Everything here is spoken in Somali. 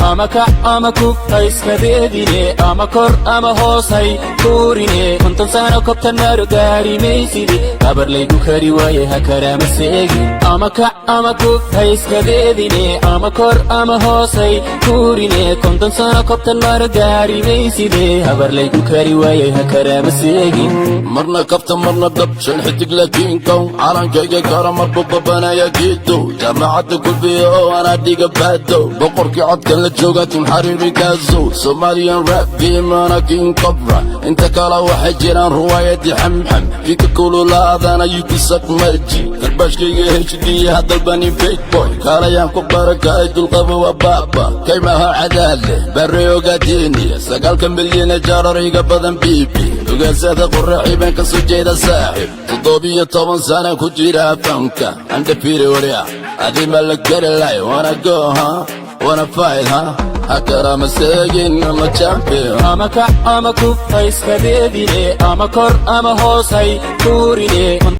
ama kac ama kub ha iska deedine ama kor ama hoos hay tuurine konton sano kobtan maro gaari mayside gabar laygu kari waaye ha karaama seegin ama kac ama kub ha iska deedine ama kor ama hoos hay tuurine konton sano kobtan maro gaari mayside gabar laygu kari waaye ha karaama seegin marna kabta marna dab shan xidig laakiin kow calankayga kara marbu babanaya giido jaamacadda kulbiya oo anaa dhiga baado boqorkii codkan la jooga tun xariiri kaaso Somalian rap biimana king cobra inta kala waxay jiraan ruwaayadii xamxam fika kululaadana yukisak marji karbashkayga HD hadalbani big boy kalayaan ku barakay dulqaba waa baaba kaymaha cadaale barreogadini 9 milyan jaarariga badan bibi ogaasada qorraxi baan ka soo jeeda saaxib 17 sano ku jira fanka anda fiiriya adi malakari wanna go wanna fight hakaraama seegin ama champion ama kac ama kub ha iska deedine ama kor ama hoos hay tuurine